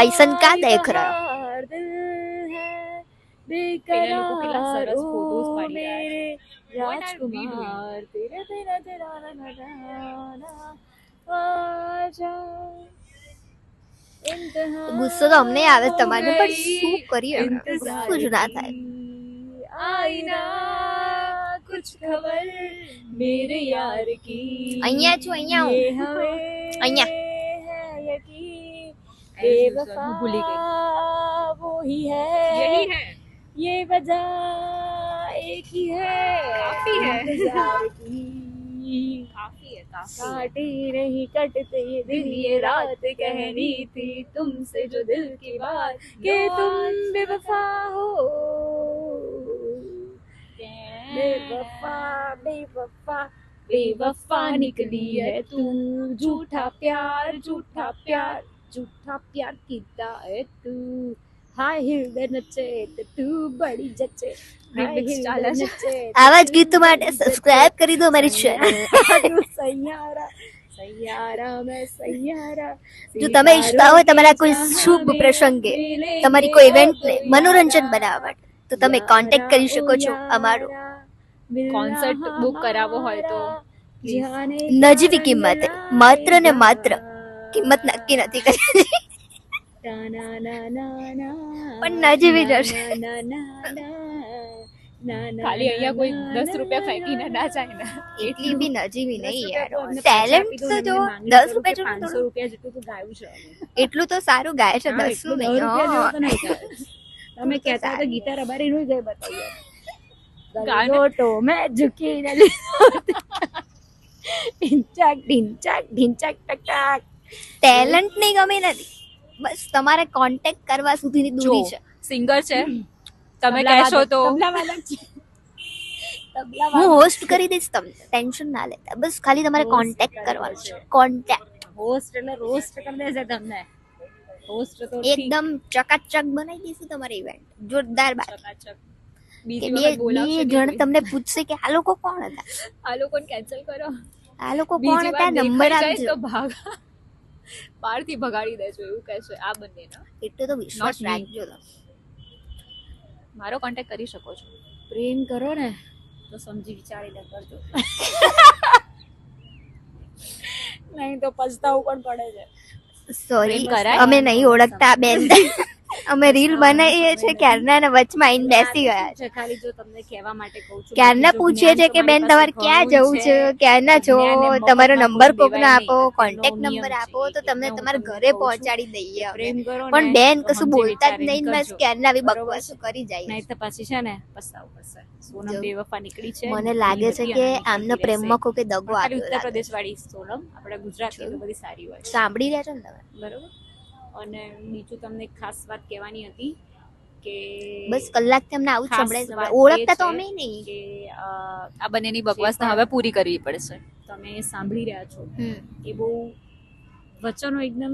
ऐसन का देख रहे हो? પેલા લોકો કેટલા સરસ ફોટોસ પાડી રહ્યા છે. What are we doing? ગુસ્સો તો અમને આવે તમારે, પણ શું કરીએ, ગુસ્સો જ ના થાય. आईना कुछ खबर मेरे यार की અહીંયા છું, અહીંયા ये હું. हमें અહીંયા. है यकीन बेवफा भूली गई. वो ही है यही है. ये वजह एक ही है काफी है. इंतजार की काफी है, काफी. काटे नहीं कटते ये दिन ये रात कहनी थी तुमसे जो दिल की बात कि तुम बेवफा हो बेवफा बेवफा बेवफा निकली है तू झूठा प्यार कीता है तू हाय हिल नचे तो तू बड़ी जचे Remix ચાલે છે. આવા જ ગીતો માટે સબસ્ક્રાઇબ કરી દો અમારી ચેનલ. સૈયારા સૈયારા મેં સૈયારા જો તમે ઈચ્છતા હોય તમારા કોઈ શુભ પ્રસંગે તમારી કોઈ ઇવેન્ટને મનોરંજન બનાવવા માટે, તો તમે કોન્ટેક્ટ કરી શકો છો અમારો કોન્સર્ટ બુક કરાવવો હોય તો નજીવી કિંમતે. માત્ર ને માત્ર કિંમત નક્કી નથી કરી, પણ નજીવી જશે. ખાલી અહીંયા કોઈ 10 રૂપિયા ફેંકીને ના જાય ને. એટલી બી નજીવી નહીં યાર. ટેલેન્ટ તો જો 10 રૂપિયા જેટલું 500 રૂપિયા જેટલું તો ગાયું છે એટલું તો સારું ગાય છે, 10 નું નહીં. તમે કહેતા તો ગીતા રબારી નું ગઈ બતાવીએ ગાને. ગલોટો મેં ઝુકીને લીધો ઢીંચાક ઢીંચાક ઢીંચાક ટક ટેલેન્ટ નહીં ગમે નથી, બસ તમારે કોન્ટેક્ટ કરવા સુધીની દૂરી છે. સિંગર છે, તમે કહેશો તો હું હોસ્ટ કરી દઈશ, તમને ટેન્શન ના લેતા. બસ ખાલી તમારે કોન્ટેક્ટ કરવાનો છે. કોન્ટેક્ટ હોસ્ટ એટલે રોસ્ટ કરી દેશે તમને. હોસ્ટ તો એકદમ ચકાચક બનાવી દઈશું તમારી ઇવેન્ટ. જોરદાર બાત. ચકાચક. કે બીજી બે વખત બોલાવશે બે જણ તમને પૂછશે કે આ લોકો કોણ હતા, આ લોકોને કેન્સલ કરો. આ લોકો કોણ બીજી હતા, વાર નંબર દેખાઈ જાય આપજો. તો ભાગ બહારથી ભગાડી દેજો એવું કહેશે આ બંનેના. એટલો તો વિશ્વાસ Not me. રાખજો તમે. મારો કોન્ટેક્ટ કરી શકો છો. પ્રેમ કરો ને તો સમજી વિચારીને કરજો નહીં તો પછતાવું પણ પડે છે. સોરી, કરાય? અમે નહીં ઓળખતા બેન. અમે રીલ બનાવીએ છીએ ક્યારના ને વચમાં આઈને બેસી ગયા છે. ખાલી જો તમને કહેવા માટે કહું છું ક્યારના પૂછીએ છે કે બેન તમારે ક્યાં જવું છે, ક્યારના છો, તમારો નંબર કોકનો આપો, કોન્ટેક્ટ નંબર આપો તો તમને તમારા ઘરે પહોંચાડી દઈએ અમે. પ્રેમ કરો પણ બેન કશું બોલતા જ નહીં, બસ ક્યારના આવી બકવાસો કરી જાય. નહીં તો પછી છે ને પસ્તાવું પડશે. સોનમ બેવફા નીકળી છે. મને લાગે છે કે આમનો પ્રેમમાં કોકે દગો ખાલી આપ્યો ઉત્તર લાગે. પ્રદેશ વાળી સોનમ આપણે ગુજરાતી તો બધી સારી હોય છે. સાંભળી રહ્યા છો ને તમે? બરોબર. અને બીજું તમને એક ખાસ વાત કહેવાની હતી કે બસ કલાકથી અમને આવું જ ખાસ સંભળાય વાત છે. ઓળખતા એ તો છે અમે નહીં. કે આ બંનેની બકવાસને હવે પૂરી કરવી પડશે. તમે સાંભળી રહ્યા છો હમ. એ બહુ વચનો એકદમ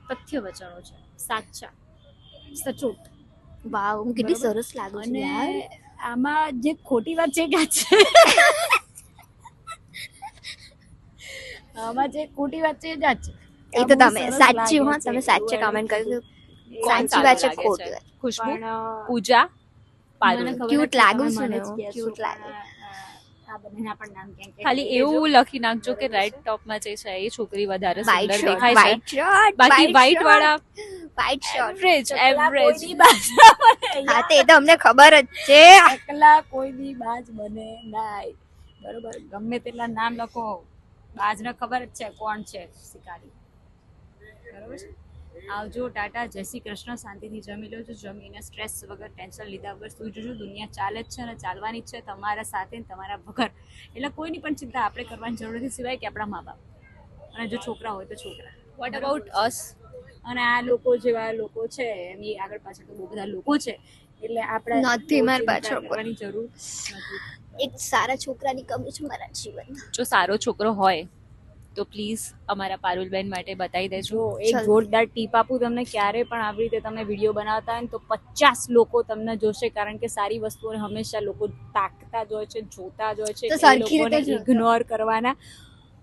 તથ્ય વચનો છે, સાચા સચોટ. વાવ, હું કેટલી સરસ લાગુ છું અને યાર. આમાં જે ખોટી વાત છે કે છે આમાં જે ખોટી વાત છે એ જ છે. એ તો આ બહુ તમે સરસ સાચી, લાગે હા છે. તમે સાચે એવું કમેન્ટ કર્યું. કોણ સાચી વાત છે, સારું લાગે ખોટી છે? વાત. ખુશ્બુ, પણ પૂજા, પારુલ. મને ખબર Cute નથી, લાગુ તમે છું ને મને જ હું, કહેશો, cute લાગે. પણ, આ બંનેના પણ નામ ક્યાંક ક્યાંક ખાલી કહેજો. એવું લખી નાખજો કે રાઈટ ટોપમાં જે છે એ છોકરી વધારે White સુંદર shirt, દેખાય છે. white shirt, બાકી white વ્હાઈટ shirt, વાળા white shirt. એવરેજ એકલા એવરેજ. કોઈની બાજ ના બને. હા તે તો અમને ખબર જ છે. એકલા કોઈની બાજ બને નાય. બરોબર, ગમે તેટલા નામ લખો, બાજને ખબર જ છે કોણ છે શિકારી. બરોબર છે. આવજો, ટાટા, જય શ્રી કૃષ્ણ. શાંતિથી જમી લો છો, જમીને સ્ટ્રેસ વગર ટેન્શન લીધા વગર સુઈ જજો. દુનિયા ચાલે જ છે અને ચાલવાની જ છે તમારા સાથે ને તમારા વગર. એટલે કોઈની પણ ચિંતા આપણે કરવાની જરૂર નથી સિવાય કે આપણા મા બાપ, અને જો છોકરા હોય તો છોકરા. વોટ અબાઉટ અસ? અને આ લોકો જેવા લોકો છે એમની આગળ પાછળ તો બહુ બધા લોકો છે એટલે આપણે નથી મારી બહુ પાછળ ચિંતા કરવાની જરૂર નથી. એક સારા છોકરાની કમી છે મારા જીવનમાં. જો સારો છોકરો હોય તો પ્લીઝ અમારા પારુલબેન માટે બતાવી દેજો. જો એક જોરદાર ટીપ આપું તમને, ક્યારે પણ આવી રીતે તમે વિડીયો બનાવતા હોય ને તો 50 લોકો તમને જોશે, કારણ કે સારી વસ્તુઓને હંમેશા લોકો તાકતા જ હોય છે, જોતા જ હોય છે. તો એ સરખી લોકોને રીતે જોતા. ઇગ્નોર કરવાના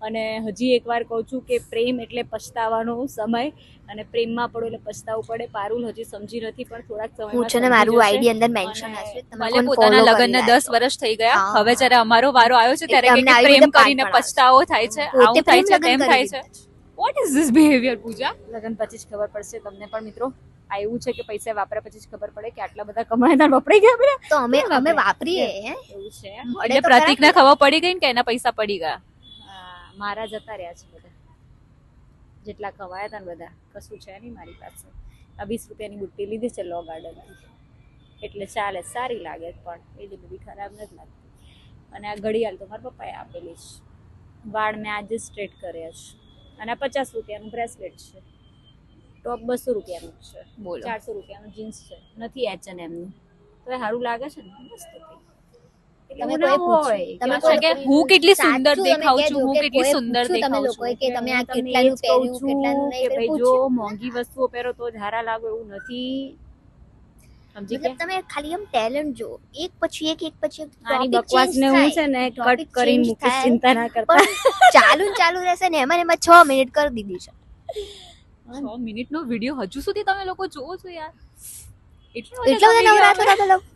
અને હજી એકવાર કહું છું કે પ્રેમ એટલે પછતાવાનો સમય, અને પ્રેમમાં પડો એટલે પછતાવું પડે. પારુલ હજી સમજી નથી, પણ થોડાક હું સમયમાં છે ને સમજી મારું જશે. આઈડી અંદર મેન્શન અને હશે, તમે ભલે કોણ પોતાના follow લગ્નને કરી 10 વર્ષ થઈ ગયા, હા. હવે જ્યારે અમારો વારો આવ્યો છે ત્યારે તમને કે આવી પ્રેમ રીતે કરીને પાટણ પછતાવો થાય છે, પોતે આવું પ્રેમ થાય છે, લગ્ન તેમ કરી થાય છે. વોટ ઇઝ ધીસ બિહેવિયર પૂજા? લગ્ન પછી જ ખબર પડશે તમને પણ મિત્રો. આ એવું છે કે પૈસા વાપર્યા પછી જ ખબર પડે કે આટલા બધા કમાયા વપરાઈ ગયા બધા. તો અમે કેમ અમે વાપરે? વાપરીએ હે એવું છે. મળે એટલે તો ખરા પ્રતિકને ખબર પડી ગઈ ને કે એના પૈસા પડી ગયા. હા, મારા જતા રહ્યા છે બધા, જેટલા કમાયા હતા ને બધા. કશું છે નહીં મારી પાસે. આ 20 રૂપિયાની બુટ્ટી લીધી છે લો ગાર્ડનથી, એટલે ચાલે, સારી લાગે, પણ એટલી બધી ખરાબ નથી લાગતી. અને આ ઘડિયાળ તો મારા પપ્પાએ આપેલી છે. વાળ મેં આજે સ્ટ્રેટ કર્યા છે. અને આ 50 રૂપિયાનું બ્રેસલેટ છે. ટોપ 200 રૂપિયાનું જ છે. બોલો. 400 રૂપિયાનું જીન્સ છે. નથી H&M નું. તો એ સારું લાગે છે ને, મસ્ત હતી. તમે એવું ના કોઈ પૂછ્યું? હોય તમે કે કોઈ કે હું કેટલી સાચું સુંદર તમે દેખાઉં કહેજો છું, હું કે કેટલી કોઈએ સુંદર પૂછ્યું તમે દેખાઉં લોકોએ છું. કે તમે આ હું તમને કેટલાનું એ જ કહું પહેર્યું, છું કેટલાનું કે નહીં, ભાઈ કોઈ જો પૂછ્યું? મોંઘી વસ્તુઓ પહેરો તો જ હારા લાગો એવું નથી. સમજી મતલબ તમે ખાલી આમ ટેલેન્ટ જો, એક પછી એક પછી એક આની topic બકવાસ change ને હું થાય. છે ને topic કટ કરીને change મૂકીશ, થાય. ચિંતા ના કરતા. પણ ચાલુ ને ચાલુ રહેશે ને એમાં ને એમાં 6 મિનિટ કરી દીધી છે. 6 મિનિટનો વિડિયો હજુ સુધી તમે લોકો જોવો છો યાર? એટલા બધા નવરા છો તમે લોકો?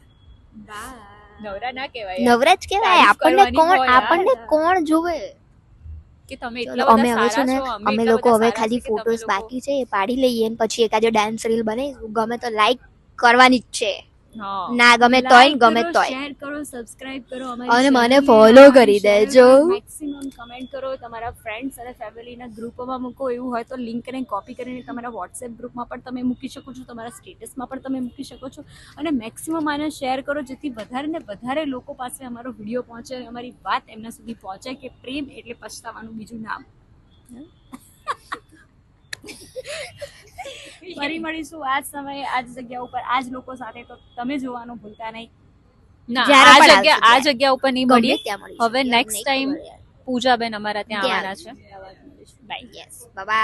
નવરા ના કહેવાય યાર. નવરાજ કેવાય તારીફ આપણને કરવાની કોણ હોય યાર. આપણને કોણ જોવે? કે તમે ચલો, એટલા અમે બધા હવે છે સારા ને છો, અમે એટલા લોકો બધા હવે સારા ખાલી છીએ કે તમે ફોટોસ લોકો- બાકી છે એ પાડી લઈએ ને પછી એકાદો ડાન્સ રીલ બનાવીશું. ગમે તો લાઈક કરવાની જ છે, હા. ના ગમે તોય ને ગમે તોય. શેર કરો, સબસ્ક્રાઇબ કરો અને મને follow કરી દેજો. મેક્સિમમ કમેન્ટ કરો, તમારા ફ્રેન્ડ્સ અને ફેમિલીના ગ્રુપમાં મૂકો. એવું હોય તો લિંકને કોપી કરીને તમારા વોટ્સએપ ગ્રુપમાં પણ તમે મૂકી શકો છો, તમારા સ્ટેટસમાં પણ તમે મૂકી શકો છો. અને મેક્સિમમ આને શેર કરો જેથી વધારે ને વધારે લોકો પાસે અમારો વિડીયો પહોંચે અને અમારી વાત એમના સુધી પહોંચે કે પ્રેમ એટલે પછતાવાનું બીજું નામ. ફરી મળીશું આ જ સમયે, આ જ જગ્યા ઉપર, આ જ લોકો સાથે. તો તમે જોવાનું ભૂલતા નહીં. ના, જ્યારે આ પણ જગ્યા આવશે આ જગ્યા ઉપર નહીં ગમે મળીએ. ત્યાં મળીશું. હવે યાર, નેક્સ્ટ નહીં ટાઈમ ખબર યાર. પૂજાબેન અમારા ત્યાં ત્યાં આવવાના છે. બાય. Yes, bye bye.